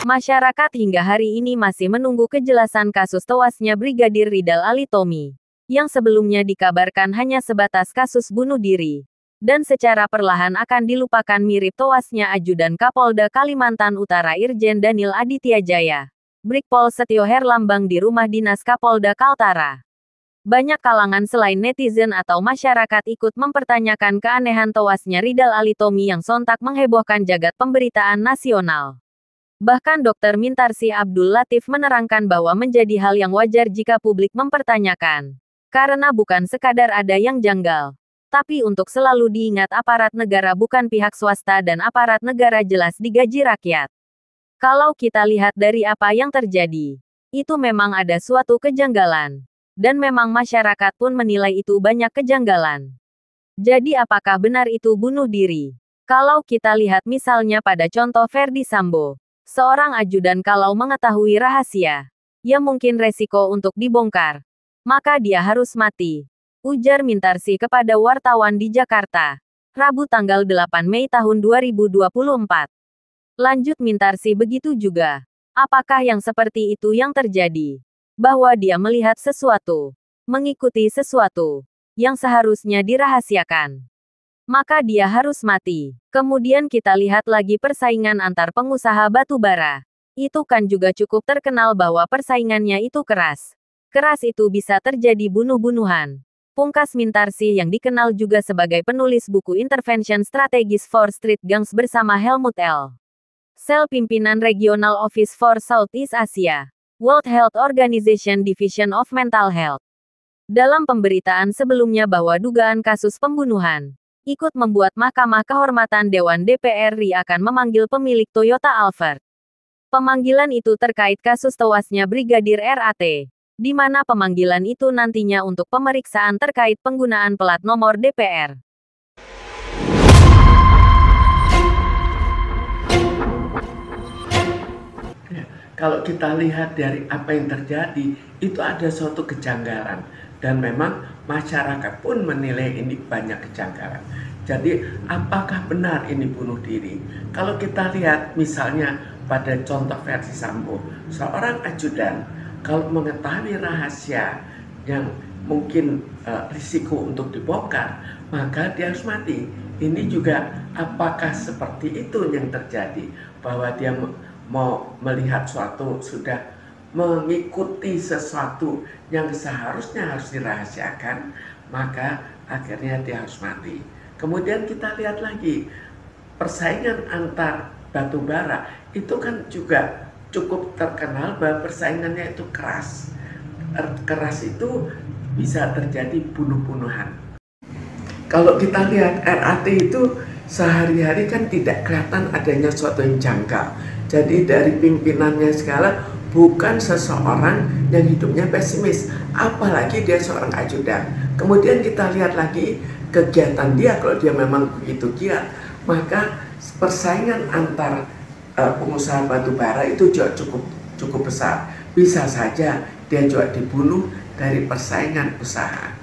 Masyarakat hingga hari ini masih menunggu kejelasan kasus tewasnya Brigadir Ridal Alitomi, yang sebelumnya dikabarkan hanya sebatas kasus bunuh diri, dan secara perlahan akan dilupakan mirip tewasnya Ajudan Kapolda Kalimantan Utara Irjen Daniel Aditya Jaya, Brigpol Setio Herlambang di rumah dinas Kapolda Kaltara. Banyak kalangan selain netizen atau masyarakat ikut mempertanyakan keanehan tewasnya Ridal Alitomi yang sontak menghebohkan jagat pemberitaan nasional. Bahkan Dr. Mintarsi Abdul Latif menerangkan bahwa menjadi hal yang wajar jika publik mempertanyakan. Karena bukan sekadar ada yang janggal. Tapi untuk selalu diingat aparat negara bukan pihak swasta dan aparat negara jelas digaji rakyat. Kalau kita lihat dari apa yang terjadi, itu memang ada suatu kejanggalan. Dan memang masyarakat pun menilai itu banyak kejanggalan. Jadi apakah benar itu bunuh diri? Kalau kita lihat misalnya pada contoh Ferdi Sambo, seorang ajudan kalau mengetahui rahasia, ya mungkin resiko untuk dibongkar, maka dia harus mati. Ujar Mintarsi kepada wartawan di Jakarta, Rabu tanggal 8 Mei tahun 2024. Lanjut Mintarsi begitu juga. Apakah yang seperti itu yang terjadi? Bahwa dia melihat sesuatu, mengikuti sesuatu, yang seharusnya dirahasiakan. Maka dia harus mati. Kemudian kita lihat lagi persaingan antar pengusaha batu bara. Itu kan juga cukup terkenal bahwa persaingannya itu keras. Keras itu bisa terjadi bunuh-bunuhan. Pungkas Mintarsi yang dikenal juga sebagai penulis buku Intervention Strategies for Street Gangs bersama Helmut L. Sel Pimpinan Regional Office for Southeast Asia. World Health Organization Division of Mental Health. Dalam pemberitaan sebelumnya bahwa dugaan kasus pembunuhan ikut membuat Mahkamah Kehormatan Dewan DPR RI akan memanggil pemilik Toyota Alphard. Pemanggilan itu terkait kasus tewasnya Brigadir RAT, di mana pemanggilan itu nantinya untuk pemeriksaan terkait penggunaan plat nomor DPR. Kalau kita lihat dari apa yang terjadi, itu ada suatu kejanggalan. Dan memang masyarakat pun menilai ini banyak kejanggalan. Jadi, apakah benar ini bunuh diri? Kalau kita lihat misalnya pada contoh Ferdi Sambo, seorang ajudan, kalau mengetahui rahasia yang mungkin risiko untuk dibongkar, maka dia harus mati. Ini juga apakah seperti itu yang terjadi? Bahwa dia mau melihat suatu, sudah mengikuti sesuatu yang seharusnya harus dirahasiakan, maka akhirnya dia harus mati. Kemudian kita lihat lagi, persaingan antar batu bara, itu kan juga cukup terkenal bahwa persaingannya itu keras. Keras itu bisa terjadi bunuh-bunuhan. Kalau kita lihat RAT itu sehari-hari kan tidak kelihatan adanya suatu yang janggal. Jadi dari pimpinannya segala bukan seseorang yang hidupnya pesimis, apalagi dia seorang ajudan. Kemudian kita lihat lagi kegiatan dia, kalau dia memang begitu giat, maka persaingan antar pengusaha batu bara itu juga cukup besar. Bisa saja dia juga dibunuh dari persaingan usaha.